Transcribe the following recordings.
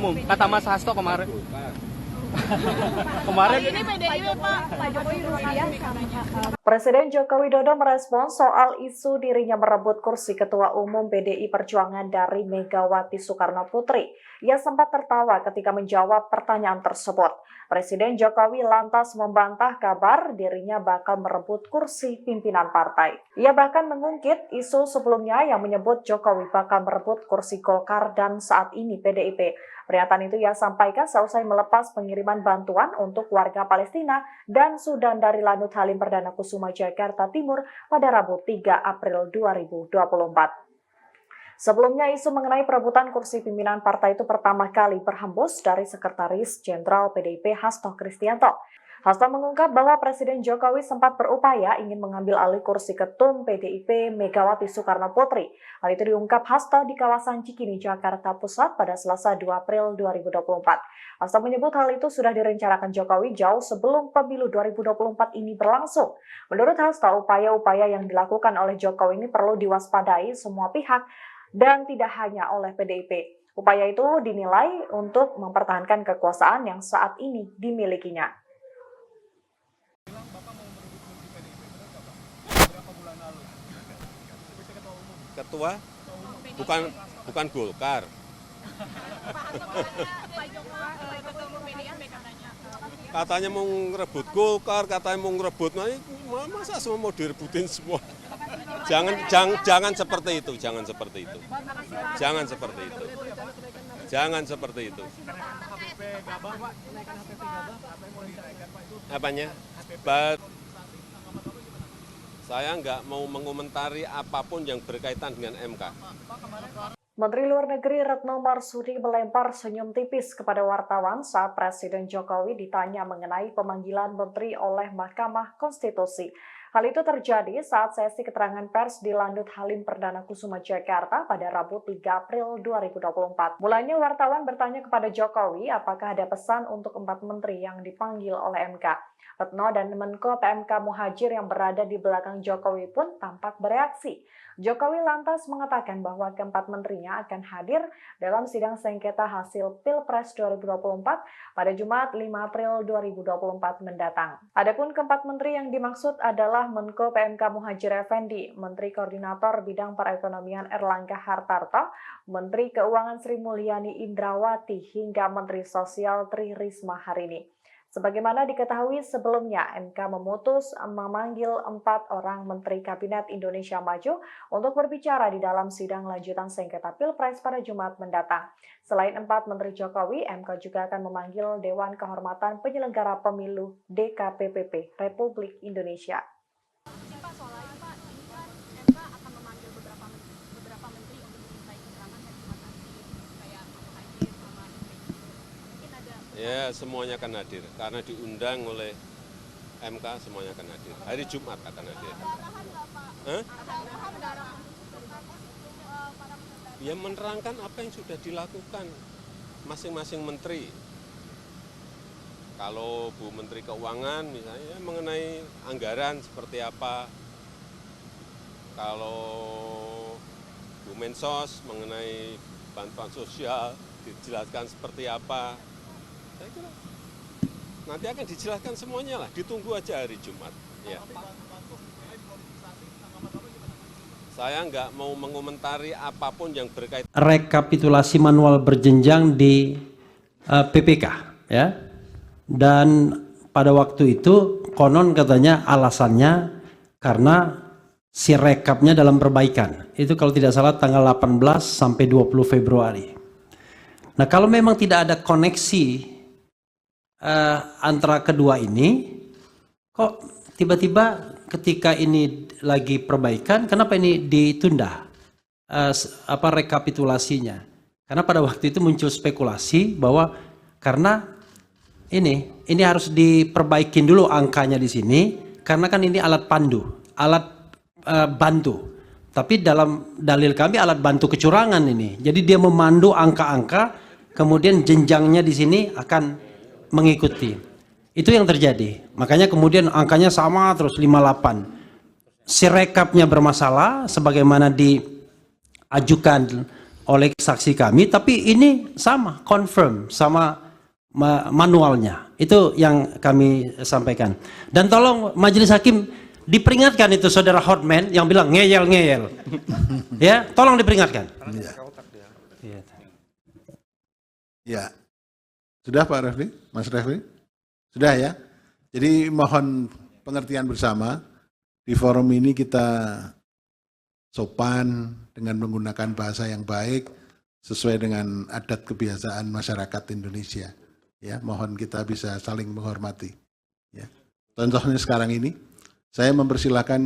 umum. Kata Mas Hasto kemarin. Kemarin ini PDIP Pak Jokowi Presiden Joko Widodo merespons soal isu dirinya merebut kursi Ketua Umum PDI Perjuangan dari Megawati Soekarno Putri. Ia sempat tertawa ketika menjawab pertanyaan tersebut. Presiden Jokowi lantas membantah kabar dirinya bakal merebut kursi pimpinan partai. Ia bahkan mengungkit isu sebelumnya yang menyebut Jokowi bakal merebut kursi Golkar dan saat ini PDIP. Pernyataan itu ia sampaikan seusai melepas pengiriman bantuan untuk warga Palestina dan Sudan dari Lanut Halim Perdana Kusuma, Jakarta Timur pada Rabu 3 April 2024. Sebelumnya isu mengenai perebutan kursi pimpinan partai itu pertama kali berhembus dari Sekretaris Jenderal PDIP Hasto Kristianto. Hasto mengungkap bahwa Presiden Jokowi sempat berupaya ingin mengambil alih kursi ketum PDIP Megawati Soekarno Putri. Hal itu diungkap Hasto di kawasan Cikini, Jakarta Pusat pada Selasa 2 April 2024. Hasto menyebut hal itu sudah direncanakan Jokowi jauh sebelum pemilu 2024 ini berlangsung. Menurut Hasto, upaya-upaya yang dilakukan oleh Jokowi ini perlu diwaspadai semua pihak dan tidak hanya oleh PDIP. Upaya itu dinilai untuk mempertahankan kekuasaan yang saat ini dimilikinya. Ketua bukan Golkar. Katanya mau ngerebut Golkar, katanya mau ngerebut, nah masa semua mau direbutin semua? Jangan seperti itu, jangan seperti itu. Jangan seperti itu. Jangan seperti itu. Apanya? Saya nggak mau mengomentari apapun yang berkaitan dengan MK. Menteri Luar Negeri Retno Marsudi melempar senyum tipis kepada wartawan saat Presiden Jokowi ditanya mengenai pemanggilan menteri oleh Mahkamah Konstitusi. Hal itu terjadi saat sesi keterangan pers di Lanut Halim Perdana Kusuma, Jakarta pada Rabu 3 April 2024. Mulanya wartawan bertanya kepada Jokowi apakah ada pesan untuk 4 menteri yang dipanggil oleh MK. Retno dan Menko PMK Muhadjir yang berada di belakang Jokowi pun tampak bereaksi. Jokowi lantas mengatakan bahwa keempat menterinya akan hadir dalam sidang sengketa hasil Pilpres 2024 pada Jumat 5 April 2024 mendatang. Adapun keempat menteri yang dimaksud adalah Menko PMK Muhadjir Effendi, Menteri Koordinator Bidang Perekonomian Erlangga Hartarto, Menteri Keuangan Sri Mulyani Indrawati, hingga Menteri Sosial Tri Risma hari ini. Sebagaimana diketahui sebelumnya, MK memutus memanggil 4 orang Menteri Kabinet Indonesia Maju untuk berbicara di dalam sidang lanjutan sengketa Pilpres pada Jumat mendatang. Selain 4 Menteri Jokowi, MK juga akan memanggil Dewan Kehormatan Penyelenggara Pemilu DKPPP Republik Indonesia. Ya, semuanya akan hadir karena diundang oleh MK, semuanya akan hadir. Hari Jumat akan hadir. Ya, menerangkan apa yang sudah dilakukan masing-masing menteri. Kalau Bu Menteri Keuangan misalnya mengenai anggaran seperti apa. Kalau Bu Mensos mengenai bantuan sosial dijelaskan seperti apa. Saya kira nanti akan dijelaskan semuanya lah, ditunggu aja hari Jumat. Ya. Saya nggak mau mengomentari apapun yang berkaitan. Rekapitulasi manual berjenjang di PPK, ya. Dan pada waktu itu konon katanya alasannya karena si rekapnya dalam perbaikan. Itu kalau tidak salah tanggal 18 sampai 20 Februari. Nah, kalau memang tidak ada koneksi antara kedua ini, kok tiba-tiba ketika ini lagi perbaikan, kenapa ini ditunda rekapitulasinya? Karena pada waktu itu muncul spekulasi bahwa karena ini harus diperbaikin dulu angkanya di sini, karena kan ini alat pandu, alat bantu. Tapi dalam dalil kami alat bantu kecurangan ini. Jadi dia memandu angka-angka, kemudian jenjangnya di sini akan mengikuti. Itu yang terjadi. Makanya kemudian angkanya sama terus 58. Si rekapnya bermasalah sebagaimana diajukan oleh saksi kami, tapi ini sama, confirm, sama manualnya. Itu yang kami sampaikan. Dan tolong Majelis Hakim diperingatkan itu saudara Hotman yang bilang ngeyel-ngeyel. Ya, tolong diperingatkan. Ya. Sudah Pak Refli? Mas Refli? Sudah ya? Jadi mohon pengertian bersama, di forum ini kita sopan dengan menggunakan bahasa yang baik sesuai dengan adat kebiasaan masyarakat Indonesia. Ya, mohon kita bisa saling menghormati. Ya. Contohnya sekarang ini, saya mempersilahkan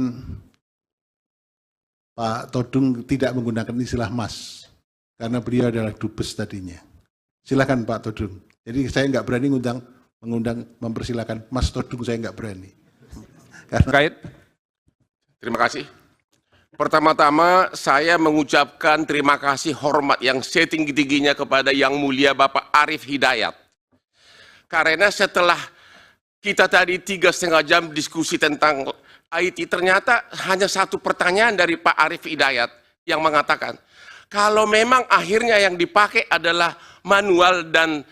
Pak Todung tidak menggunakan istilah Mas, karena beliau adalah dubes tadinya. Silakan Pak Todung. Jadi saya nggak berani mempersilahkan Mas Todung, saya nggak berani. Terkait. Terima kasih. Pertama-tama saya mengucapkan terima kasih hormat yang setinggi-tingginya kepada Yang Mulia Bapak Arief Hidayat. Karena setelah kita tadi 3,5 jam diskusi tentang IT, ternyata hanya satu pertanyaan dari Pak Arief Hidayat yang mengatakan, kalau memang akhirnya yang dipakai adalah manual dan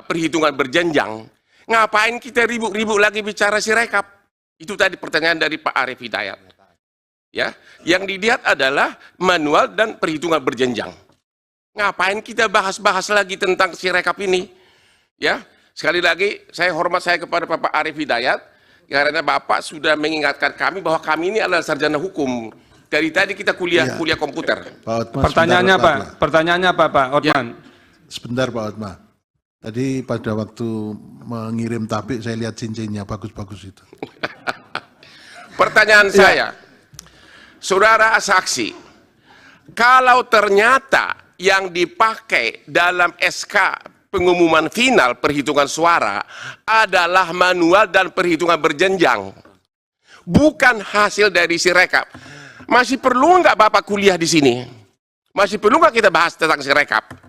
perhitungan berjenjang, ngapain kita ribut-ribut lagi bicara Sirekap? Itu tadi pertanyaan dari Pak Arief Hidayat. Ya, yang dilihat adalah manual dan perhitungan berjenjang. Ngapain kita bahas-bahas lagi tentang Sirekap ini? Ya, sekali lagi saya hormat saya kepada Bapak Arief Hidayat karena Bapak sudah mengingatkan kami bahwa kami ini adalah sarjana hukum. Dari tadi kita kuliah komputer. Pak Otma, Pertanyaannya sebentar, Pak. Pertanyaannya apa Pak Otman? Sebentar Pak Otma. Tadi pada waktu mengirim tabik saya lihat cincinnya bagus-bagus itu. Pertanyaan saya, saudara saksi, kalau ternyata yang dipakai dalam SK pengumuman final perhitungan suara adalah manual dan perhitungan berjenjang, bukan hasil dari Sirekap, masih perlu nggak Bapak kuliah di sini? Masih perlu nggak kita bahas tentang Sirekap?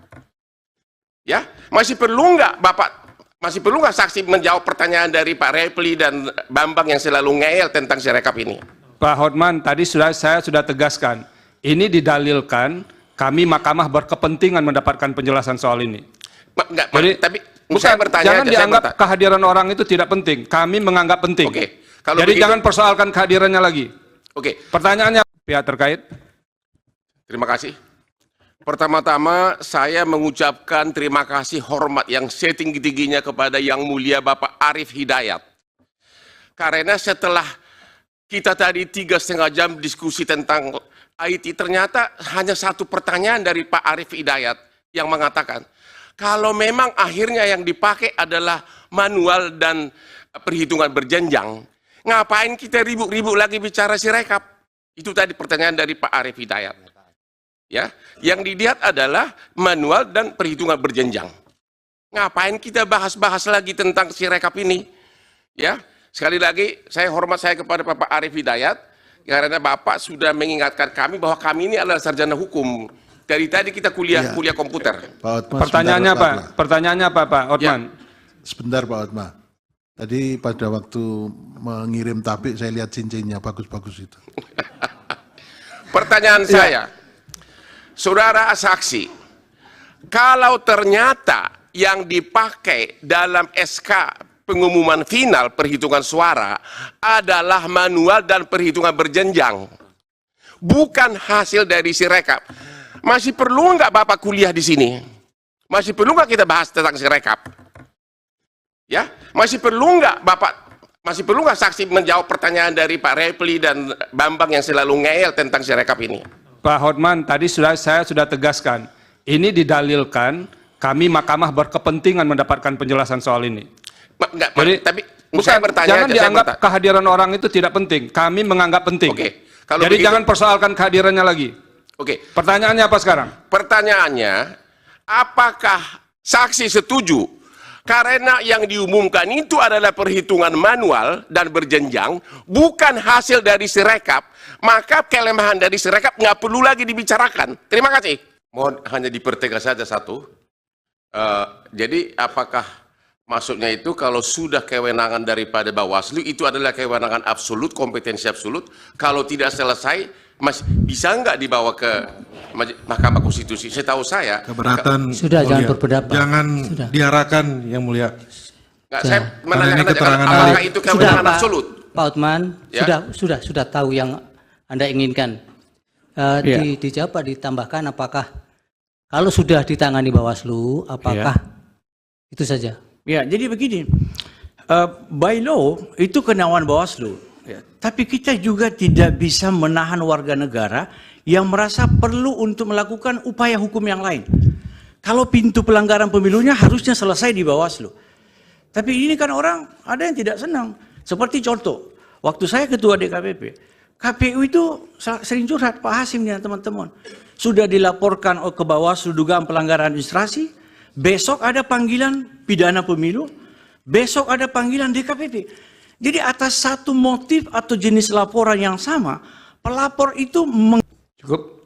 Ya, masih perlu nggak saksi menjawab pertanyaan dari Pak Refli dan Bambang yang selalu ngeyel tentang Sirekap ini? Pak Hotman, tadi saya sudah tegaskan, ini didalilkan kami mahkamah berkepentingan mendapatkan penjelasan soal ini. Tapi saya bertanya jangan dianggap kehadiran orang itu tidak penting. Kami menganggap penting. Oke. Jadi jangan persoalkan kehadirannya lagi. Oke. Pertanyaannya pihak terkait. Terima kasih. Pertama-tama saya mengucapkan terima kasih hormat yang setinggi-tingginya kepada Yang Mulia Bapak Arief Hidayat. Karena setelah kita tadi 3,5 jam diskusi tentang IT, ternyata hanya satu pertanyaan dari Pak Arief Hidayat yang mengatakan, kalau memang akhirnya yang dipakai adalah manual dan perhitungan berjenjang, ngapain kita ribut-ribut lagi bicara Sirekap? Itu tadi pertanyaan dari Pak Arief Hidayat. Ya, yang dilihat adalah manual dan perhitungan berjenjang. Ngapain kita bahas-bahas lagi tentang Sirekap ini? Ya, sekali lagi saya hormat saya kepada Bapak Arief Hidayat karena Bapak sudah mengingatkan kami bahwa kami ini adalah sarjana hukum. Dari tadi kita kuliah komputer. Pertanyaannya Pak. Pertanyaannya apa Pak Otman? Sebentar Pak Otma. Tadi pada waktu mengirim tabik saya lihat cincinnya bagus-bagus itu. Pertanyaan saya, saudara saksi, kalau ternyata yang dipakai dalam SK pengumuman final perhitungan suara adalah manual dan perhitungan berjenjang, bukan hasil dari Sirekap, masih perlu nggak Bapak kuliah di sini? Masih perlu nggak kita bahas tentang Sirekap? Ya, masih perlu nggak saksi menjawab pertanyaan dari Pak Refli dan Bambang yang selalu ngeyel tentang Sirekap ini? Pak Hotman, tadi saya sudah tegaskan, ini didalilkan kami mahkamah berkepentingan mendapatkan penjelasan soal ini. Tapi saya bertanya, jangan dianggap kehadiran orang itu tidak penting. Kami menganggap penting. Oke. Jadi jangan persoalkan kehadirannya lagi. Oke. Pertanyaannya apa sekarang? Pertanyaannya, apakah saksi setuju karena yang diumumkan itu adalah perhitungan manual dan berjenjang, bukan hasil dari Sirekap, maka kelemahan dari Sirekap nggak perlu lagi dibicarakan. Terima kasih. Mohon hanya dipertegas saja satu. Jadi apakah maksudnya itu kalau sudah kewenangan daripada Bawaslu itu adalah kewenangan absolut, kompetensi absolut, kalau tidak selesai bisa nggak dibawa ke Mahkamah Konstitusi. Setahu saya Keberatan. Sudah, jangan Mulia. berpendapat. Jangan Sudah. diarahkan, Yang Mulia. nggak, saya Karena ini menanyakan keterangan apakah dari- itu Sudah, kewenangan Pak. absolut. Pak Hotman, Ya. sudah tahu yang Anda inginkan. Dijawab, Pak, ditambahkan apakah kalau sudah ditangani Bawaslu, apakah itu saja? Ya, jadi begini, by law itu kewenangan Bawaslu. Ya. Tapi kita juga tidak bisa menahan warga negara yang merasa perlu untuk melakukan upaya hukum yang lain. Kalau pintu pelanggaran pemilunya harusnya selesai di Bawaslu. Tapi ini kan orang ada yang tidak senang. Seperti contoh, waktu saya ketua DKPP, KPU itu sering curhat Pak Hasim dan teman-teman. Sudah dilaporkan ke Bawaslu dugaan pelanggaran administrasi, besok ada panggilan pidana pemilu, besok ada panggilan DKPP. Jadi atas satu motif atau jenis laporan yang sama, pelapor itu Cukup.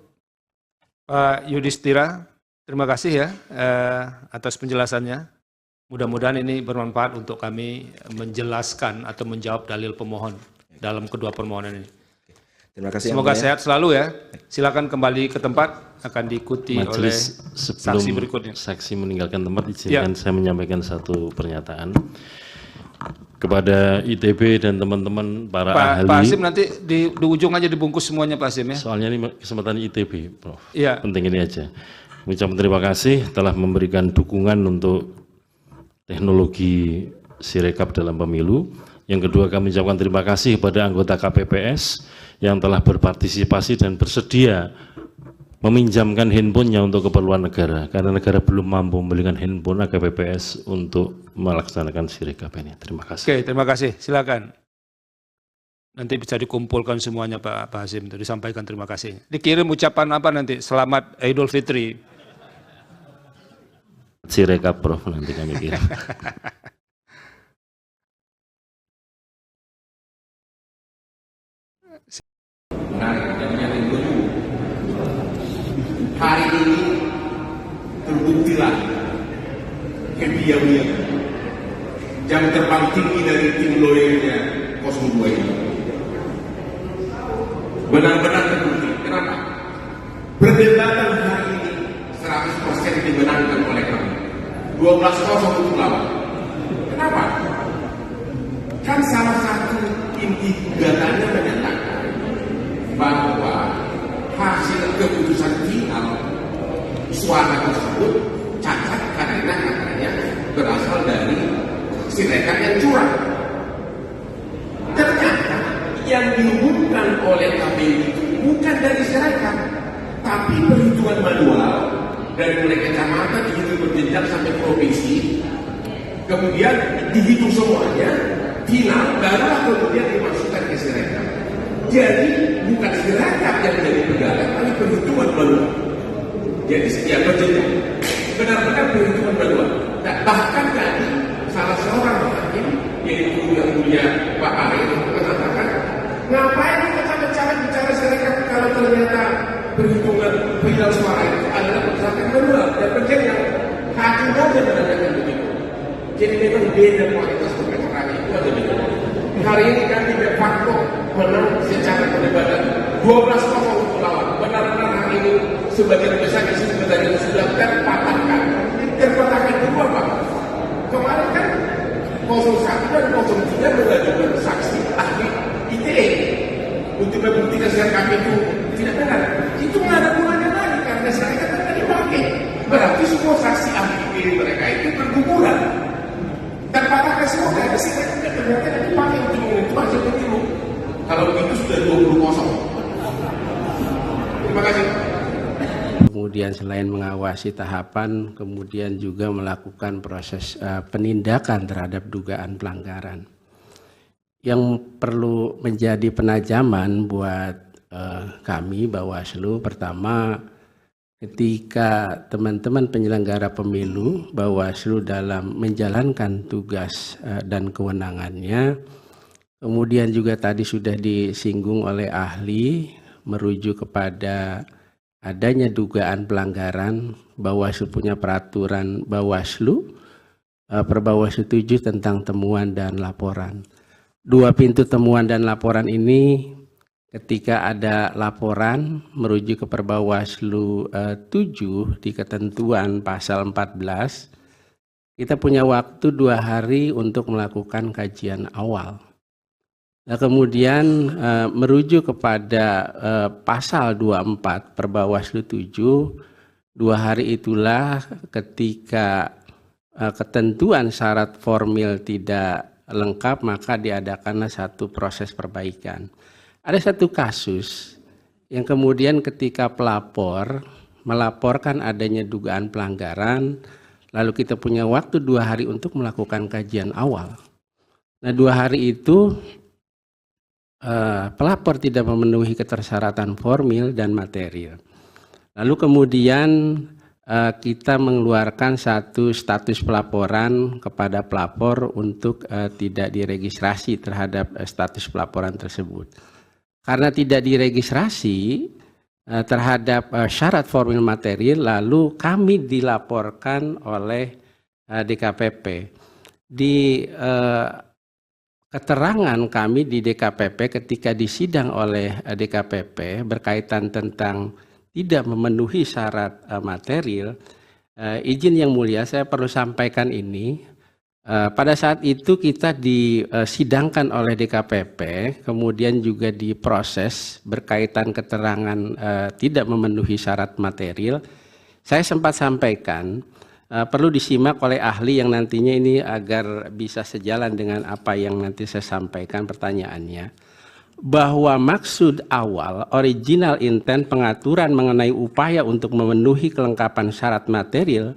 Pak Yudhistira, terima kasih ya atas penjelasannya. Mudah-mudahan ini bermanfaat untuk kami menjelaskan atau menjawab dalil pemohon dalam kedua permohonan ini. Terima kasih. Semoga sehat selalu ya. Silakan kembali ke tempat, akan diikuti oleh saksi berikutnya. Saksi meninggalkan tempat, izinkan saya menyampaikan satu pernyataan kepada ITB dan teman-teman para ahli. Pak Hasim nanti di ujung aja dibungkus semuanya Pak Hasim ya. Soalnya ini kesempatan ITB, Prof. Iya. Penting ini aja. Mengucapkan terima kasih telah memberikan dukungan untuk teknologi Sirekap dalam pemilu. Yang kedua, kami ucapkan terima kasih kepada anggota KPPS yang telah berpartisipasi dan bersedia meminjamkan handphonenya untuk keperluan negara, karena negara belum mampu membelikan handphone KPPS untuk melaksanakan Sirekap ini. Terima kasih. Oke, terima kasih. Silakan. Nanti bisa dikumpulkan semuanya Pak Hasim, itu disampaikan terima kasih. Dikirim ucapan apa nanti? Selamat Idul Fitri. Sirekap, Prof, nanti kami kirim. Hari ini terbuktilah kebiayaan jam terbang tinggi dari tim lawyernya 02 ini. Benar-benar terbukti. Kenapa? Perdebatan hari ini 100% dimenangkan oleh kami. 12-0 untuk lawan. Kenapa? Kan salah satu inti gugatannya menyatakan bahwa hasil keputusan final suara tersebut cacat karena katanya berasal dari Sirekap yang curang. Ternyata yang diumumkan oleh KPU itu bukan dari Sirekap, tapi perhitungan manual dari mulai kecamatan dihitung berjenjang sampai provinsi, kemudian dihitung semuanya, final barulah kemudian dimasukkan ke Sirekap. Jadi bukan Sirekap yang menjadi pegangan, tapi perhitungan manual. Jadi setiap berjenjang, benar-benar perhitungan manual. Nah, bahkan tadi salah seorang hakim, yaitu yang mulia Pak Arif, mengatakan, ngapain kita bicara Sirekap kalau ternyata perhitungan final suara itu adalah berdasarkan manual dan berjenjang. Hakim saja menanyakan begitu. Jadi memang beda kualitas pembicaraan itu ada beda. Hari ini kami de facto menang secara perdebatan 12-0 untuk lawan. Benar-benar hari ini sebagian besar isi sebenarnya sudah terpatahkan. Terpatahkan kedua Pak. Kemarin kan 01 dan 03 mengajukan saksi ahli ITE untuk membuktikan Sirekap itu tidak benar. Itu nggak ada gunanya lagi karena Sirekap tidak dipakai. Berarti semua saksi ahli ITE mereka itu berguguran. Terpatahkan semua karena Sirekap ternyata tidak dipakai untuk menentukan hasil pemilu. Kalau begitu sudah 20-0. Terima kasih. Kemudian selain mengawasi tahapan, kemudian juga melakukan proses penindakan terhadap dugaan pelanggaran. Yang perlu menjadi penajaman buat kami Bawaslu, pertama ketika teman-teman penyelenggara pemilu Bawaslu dalam menjalankan tugas dan kewenangannya, kemudian juga tadi sudah disinggung oleh ahli merujuk kepada adanya dugaan pelanggaran. Bawaslu punya peraturan Bawaslu Perbawaslu 7 tentang temuan dan laporan. Dua pintu temuan dan laporan ini ketika ada laporan merujuk ke Perbawaslu 7 di ketentuan pasal 14, kita punya waktu 2 hari untuk melakukan kajian awal. Nah, kemudian merujuk kepada pasal 24 Perbawaslu 7, 2 hari itulah ketika ketentuan syarat formil tidak lengkap, maka diadakanlah satu proses perbaikan. Ada satu kasus yang kemudian ketika pelapor melaporkan adanya dugaan pelanggaran, lalu kita punya waktu 2 hari untuk melakukan kajian awal. Nah, 2 hari itu pelapor tidak memenuhi ketersyaratan formil dan material. Lalu kemudian kita mengeluarkan satu status pelaporan kepada pelapor untuk tidak diregistrasi terhadap status pelaporan tersebut. Karena tidak diregistrasi terhadap syarat formil material, lalu kami dilaporkan oleh DKPP. Di keterangan kami di DKPP ketika disidang oleh DKPP berkaitan tentang tidak memenuhi syarat material, izin yang mulia saya perlu sampaikan ini. Pada saat itu kita disidangkan oleh DKPP, kemudian juga diproses berkaitan keterangan tidak memenuhi syarat material. Saya sempat sampaikan perlu disimak oleh ahli yang nantinya ini agar bisa sejalan dengan apa yang nanti saya sampaikan pertanyaannya, bahwa maksud awal original intent pengaturan mengenai upaya untuk memenuhi kelengkapan syarat material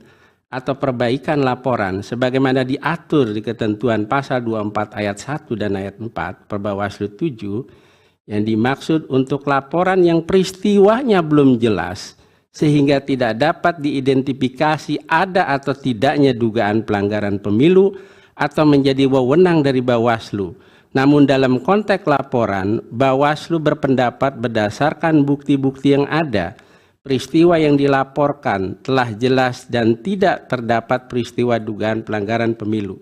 atau perbaikan laporan sebagaimana diatur di ketentuan pasal 24 ayat 1 dan ayat 4 Perbawaslu 7 yang dimaksud untuk laporan yang peristiwanya belum jelas sehingga tidak dapat diidentifikasi ada atau tidaknya dugaan pelanggaran pemilu atau menjadi wewenang dari Bawaslu. Namun dalam konteks laporan, Bawaslu berpendapat berdasarkan bukti-bukti yang ada, peristiwa yang dilaporkan telah jelas dan tidak terdapat peristiwa dugaan pelanggaran pemilu.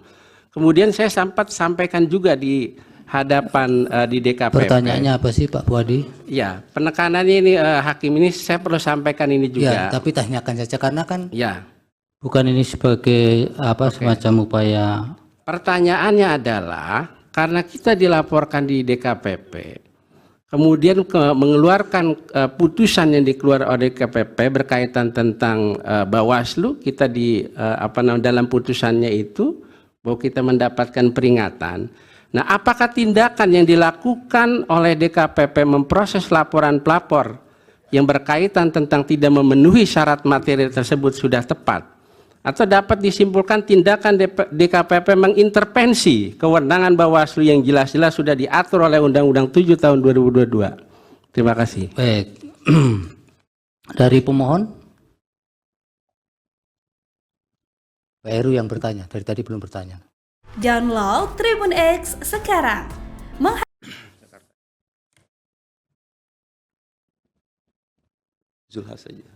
Kemudian saya sempat sampaikan juga di hadapan di DKPP. Pertanyaannya apa sih Pak Puadi? Ya, penekanannya ini hakim ini saya perlu sampaikan ini juga. Ya, tapi tanyakan saja karena kan ya, bukan ini sebagai apa semacam upaya. Pertanyaannya adalah karena kita dilaporkan di DKPP, kemudian mengeluarkan putusan yang dikeluarkan oleh DKPP berkaitan tentang Bawaslu, kita dalam putusannya itu bahwa kita mendapatkan peringatan. Nah, apakah tindakan yang dilakukan oleh DKPP memproses laporan pelapor yang berkaitan tentang tidak memenuhi syarat material tersebut sudah tepat? Atau dapat disimpulkan tindakan DKPP mengintervensi kewenangan Bawaslu yang jelas-jelas sudah diatur oleh Undang-Undang 7 tahun 2022? Terima kasih. Baik. Dari pemohon? Pak Heru yang bertanya, dari tadi belum bertanya. Download Tribun X sekarang. Zulhas saja.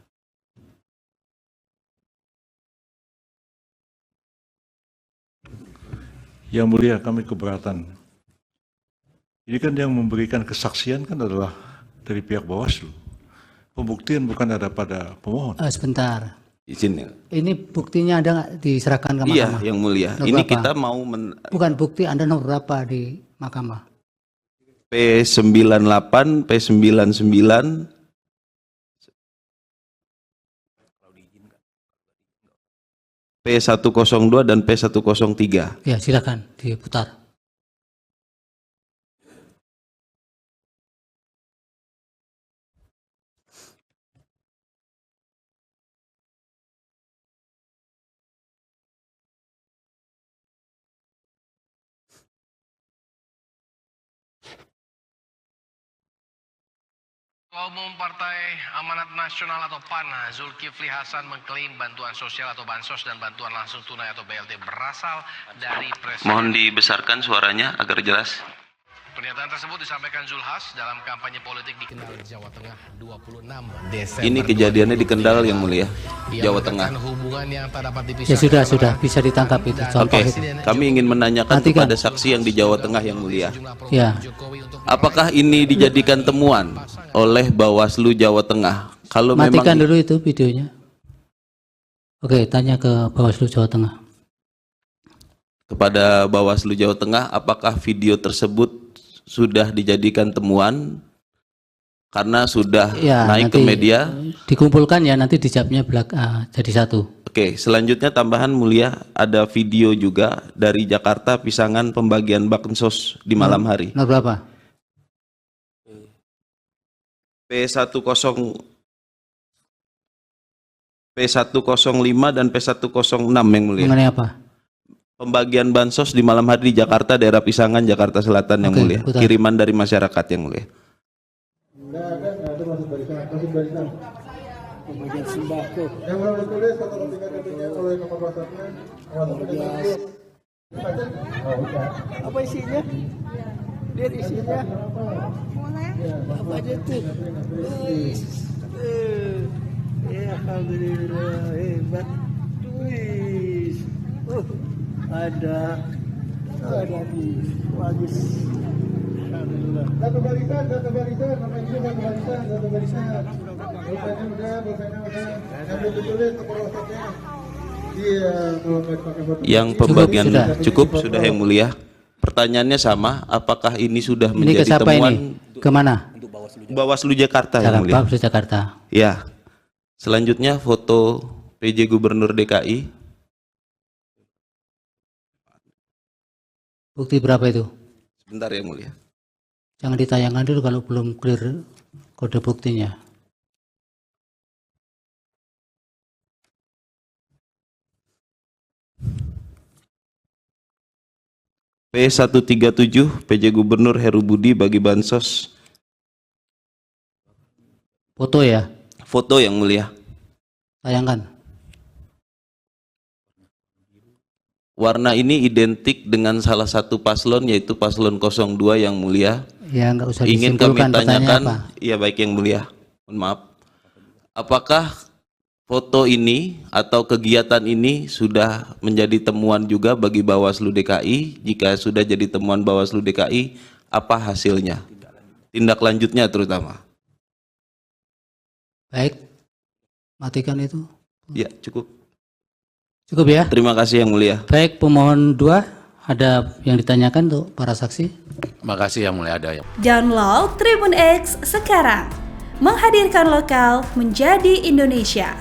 Yang mulia, kami keberatan. Ini kan yang memberikan kesaksian kan adalah dari pihak Bawaslu. Pembuktian bukan ada pada pemohon. Sebentar. Izin ya. Ini buktinya ada nggak diserahkan ke mahkamah? Iya, yang mulia. Nomor Ini berapa? kita mau Bukan bukti, Anda nomor berapa di mahkamah? P98, P99, P102 dan P103. Ya, silakan diputar. Ketua Umum Partai Amanat Nasional atau PAN, Zulkifli Hasan mengklaim bantuan sosial atau bansos dan bantuan langsung tunai atau BLT berasal dari Presiden. Mohon dibesarkan suaranya agar jelas. Pernyataan tersebut disampaikan Zulhas dalam kampanye politik di Kendal, Jawa Tengah 26 Desember. Ini kejadiannya di Kendal yang mulia, Jawa Tengah. Hubungan yang tak dapat Ya sudah bisa ditangkap itu. Oke, kami ingin menanyakan kepada saksi yang di Jawa Tengah yang mulia. Ya. Apakah ini dijadikan temuan oleh Bawaslu Jawa Tengah? Kalau Matikan memang dulu itu videonya. Oke, tanya ke Bawaslu Jawa Tengah. kepada Bawaslu Jawa Tengah, apakah video tersebut sudah dijadikan temuan karena sudah Ya, naik ke media? Dikumpulkan ya, nanti dijawabnya jadi satu. Oke, selanjutnya tambahan mulia, ada video juga dari Jakarta Pisangan pembagian bansos di malam hari. Nomor berapa? P105 dan P106 yang mulia. Mengenai apa? Pembagian bansos di malam hari di Jakarta, daerah Pisangan, Jakarta Selatan yang mulia. putar. Kiriman dari masyarakat yang mulia. Pembagian sembako. Yang belum ditulis fotokopi KTP-nya oleh nomor WhatsApp-nya. Apa isinya? Lihat isinya. Apa aja tuh? Ya, alhamdulillah, hebat. Wih. Ada nih, bagus. Alhamdulillah. Satu barisan, nama itu satu barisan. Pulpennya udah. Yang belum ditulis nomor WhatsApp-nya. Iya, kalau nggak pakai foto. Yang pembagian cukup sudah yang mulia. Pertanyaannya sama, apakah ini sudah Ini ke menjadi siapa temuan? ini? Kemana? Bawaslu Jakarta yang mulia. Bawaslu Jakarta. Ya. Selanjutnya foto PJ Gubernur DKI. Bukti berapa itu? Sebentar yang mulia. Jangan ditayangkan dulu kalau belum clear kode buktinya. P137 PJ Gubernur Heru Budi bagi bansos. Foto ya? Foto yang mulia. Tayangkan. Warna ini identik dengan salah satu paslon, yaitu paslon 02 yang mulia. Ya, nggak usah Ingin kami disimpulkan, pertanyaannya tanyakan, apa? ya baik yang mulia, mohon maaf. Apakah foto ini atau kegiatan ini sudah menjadi temuan juga bagi Bawaslu DKI? Jika sudah jadi temuan Bawaslu DKI, apa hasilnya? Tindak lanjutnya terutama. Baik, matikan itu. Ya, cukup. Cukup ya? Terima kasih yang mulia. Baik, pemohon 2, ada yang ditanyakan untuk para saksi? Makasih yang mulia, ada ya. Download Tribun X sekarang. Menghadirkan lokal menjadi Indonesia.